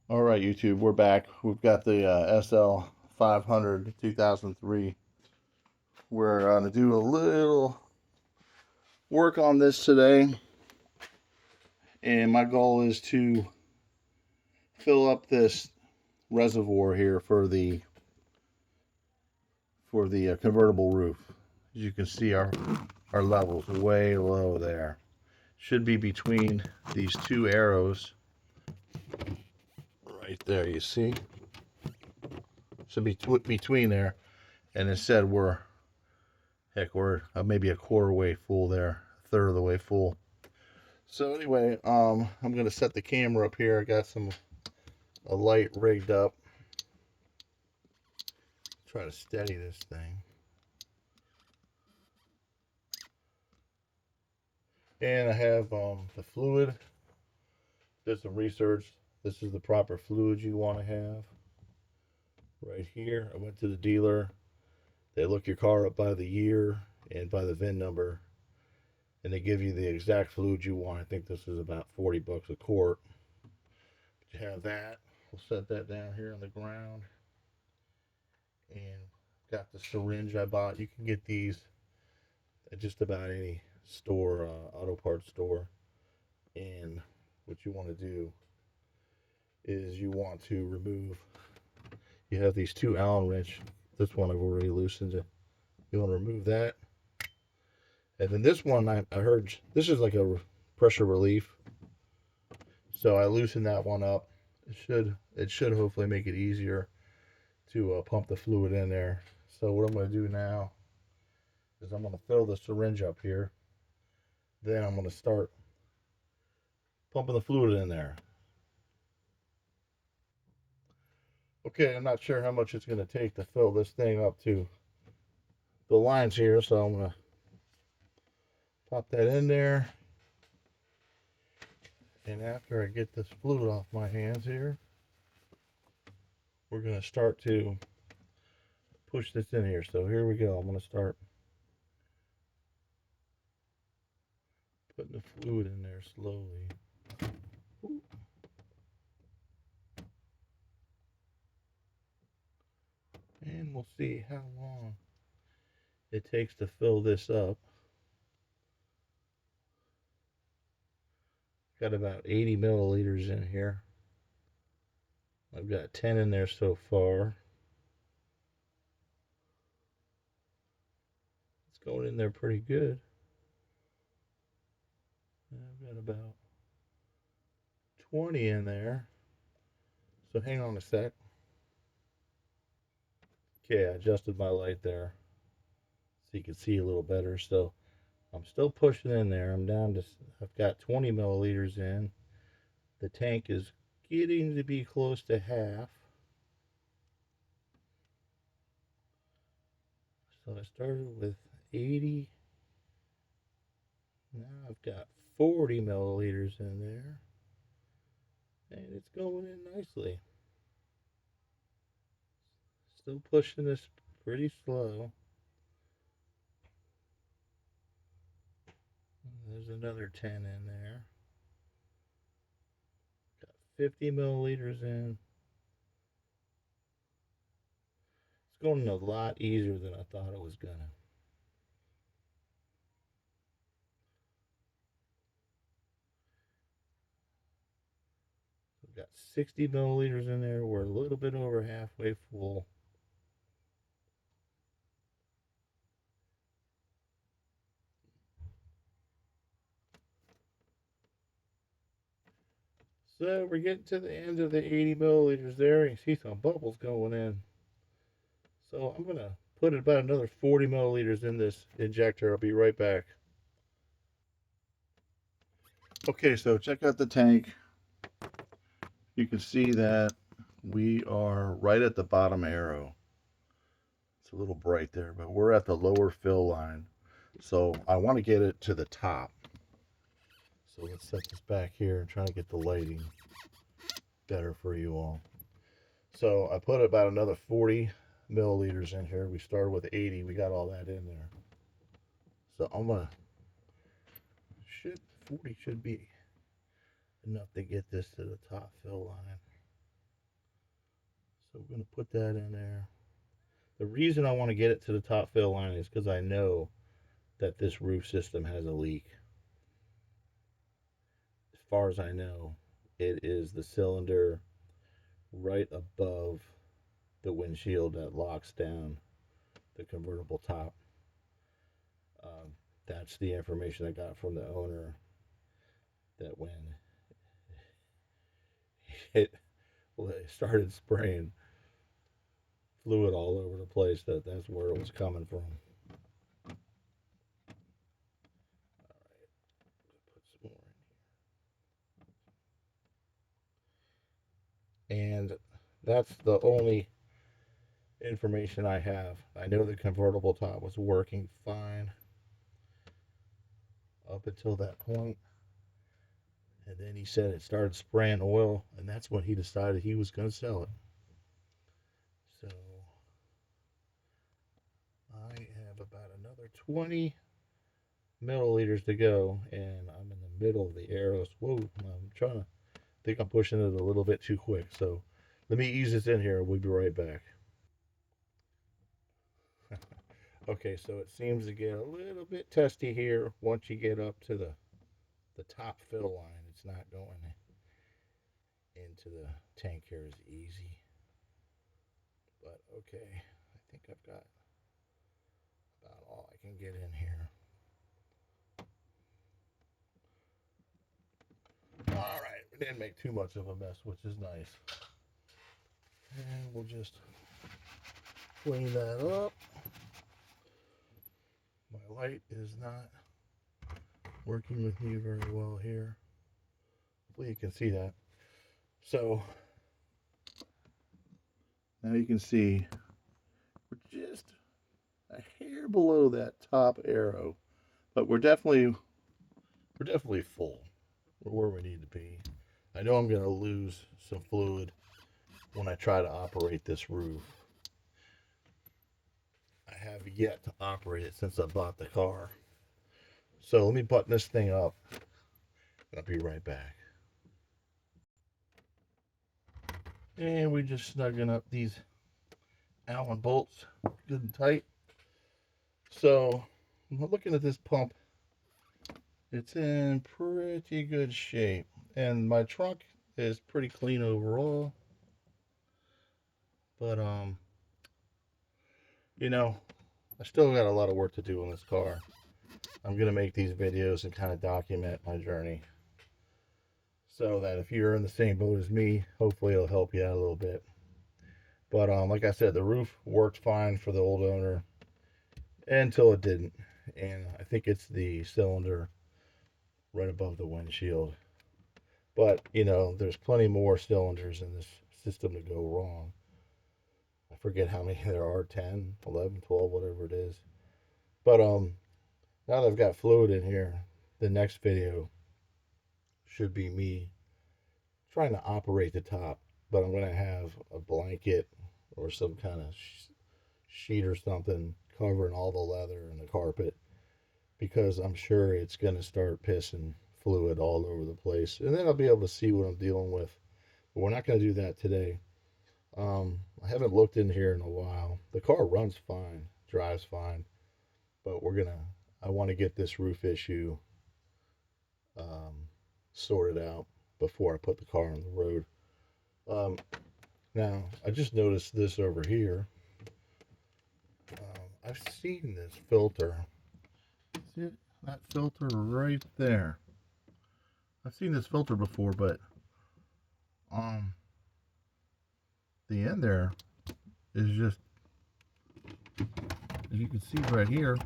All right, YouTube, we're back. We've got the SL500 2003. We're going to do a little work on this today, and my goal is to fill up this reservoir here for the convertible roof. As you can see, our level's way low there. Should be between these two arrows right there. You see, should be between there, and instead we're maybe a quarter way full there, a third of the way full. So anyway, I'm gonna set the camera up here. I got a light rigged up. Try to steady this thing. And I have the fluid. Did some research. This is the proper fluid you want to have. Right here, I went to the dealer. They look your car up by the year and by the VIN number, and they give you the exact fluid you want. I think this is about 40 bucks a quart. But you have that. We'll set that down here on the ground. And got the syringe I bought. You can get these at just about any store, auto parts store. And what you want to do is you want to remove, you have these two Allen wrench. This one I've already loosened it. You want to remove that. And then this one, I heard, this is like a pressure relief. So I loosened that one up. It should hopefully make it easier to pump the fluid in there. So what I'm going to do now is I'm going to fill the syringe up here. Then I'm going to start pumping the fluid in there. Okay, I'm not sure how much it's going to take to fill this thing up to the lines here, so I'm going to pop that in there. And after I get this fluid off my hands here, we're going to start to push this in here. So here we go. I'm going to start putting the fluid in there slowly. Ooh. And we'll see how long it takes to fill this up. Got about 80 milliliters in here. I've got 10 in there so far. It's going in there pretty good. I've got about 20 in there. So hang on a sec. Okay, I adjusted my light there so you can see a little better. So I'm still pushing in there. I'm down to, I've got 20 milliliters in. The tank is getting to be close to half. So I started with 80. Now I've got 40 milliliters in there. And it's going in nicely. Still pushing this pretty slow. There's another 10 in there. Got 50 milliliters in. It's going in a lot easier than I thought it was gonna. We've got 60 milliliters in there. We're a little bit over halfway full. So we're getting to the end of the 80 milliliters there. You see some bubbles going in. So I'm going to put about another 40 milliliters in this injector. I'll be right back. Okay, so check out the tank. You can see that we are right at the bottom arrow. It's a little bright there, but we're at the lower fill line. So I want to get it to the top. So let's set this back here and try to get the lighting better for you all. So I put about another 40 milliliters in here. We started with 80. We got all that in there. So I'm gonna 40 should be enough to get this to the top fill line. So we're going to put that in there. The reason I want to get it to the top fill line is because I know that this roof system has a leak. As far as I know, it is the cylinder right above the windshield that locks down the convertible top. Um, that's the information I got from the owner, that when it started spraying fluid all over the place, that's where it was coming from. Put some more in here. And that's the only information I have. I know the convertible top was working fine up until that point, and then he said it started spraying oil, and that's when he decided he was going to sell it. So I have about another 20 milliliters to go, and I'm in the middle of the arrows. Whoa, I'm trying to think I'm pushing it a little bit too quick. So let me ease this in here. We'll be right back. Okay, so it seems to get a little bit testy here once you get up to the top fill line. It's not going into the tank here as easy. But okay, I think I've got about all I can get in here. All right, we didn't make too much of a mess, which is nice. And we'll just clean that up. My light is not working with me very well here. Hopefully you can see that. So now you can see we're just a hair below that top arrow, but we're definitely full. We're where we need to be. I know I'm going to lose some fluid when I try to operate this roof. I have yet to operate it since I bought the car. So let me button this thing up, and I'll be right back. And we're just snugging up these Allen bolts good and tight. So I'm looking at this pump. It's in pretty good shape, and my trunk is pretty clean overall. But you know, I still got a lot of work to do on this car. I'm gonna make these videos and kind of document my journey, so that if you're in the same boat as me, hopefully it'll help you out a little bit. But like I said, the roof worked fine for the old owner until it didn't, and I think it's the cylinder right above the windshield. But you know, there's plenty more cylinders in this system to go wrong. I forget how many there are, 10, 11, 12, whatever it is. But now that I've got fluid in here, the next video should be me trying to operate the top, but I'm going to have a blanket or some kind of sheet or something covering all the leather and the carpet, because I'm sure it's going to start pissing fluid all over the place. And then I'll be able to see what I'm dealing with. But we're not going to do that today. I haven't looked in here in a while. The car runs fine, drives fine, but I want to get this roof issue sorted out before I put the car on the road. Now, I just noticed this over here. I've seen this filter. See it? That filter right there. I've seen this filter before, but the end there is just, as you can see right here,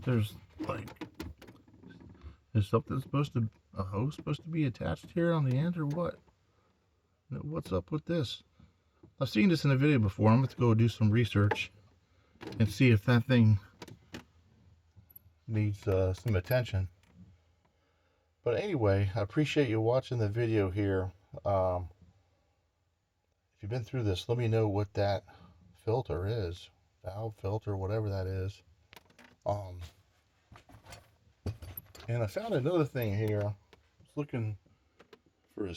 there's like, is something a hose supposed to be attached here on the end or what? What's up with this? I've seen this in a video before. I'm going to go do some research and see if that thing needs some attention. But anyway, I appreciate you watching the video here. If you've been through this, let me know what that filter is. Valve filter, whatever that is. And I found another thing here. I was looking for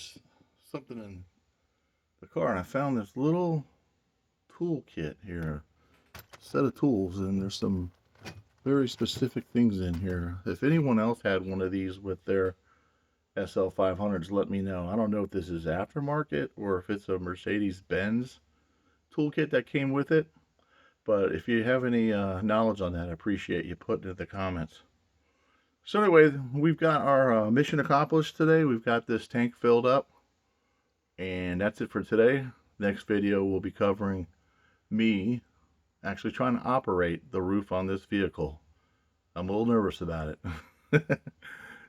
something in the car, and I found this little tool kit here, set of tools, and there's some very specific things in here. If anyone else had one of these with their SL500s, let me know. I don't know if this is aftermarket or if it's a Mercedes-Benz toolkit that came with it, but if you have any knowledge on that, I appreciate you putting it in the comments. So anyway, we've got our mission accomplished today. We've got this tank filled up, and that's it for today. Next video will be covering me actually trying to operate the roof on this vehicle. I'm a little nervous about it.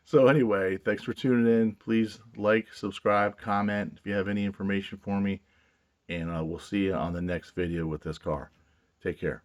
So anyway, thanks for tuning in. Please like, subscribe, comment if you have any information for me, and we'll see you on the next video with this car. Take care.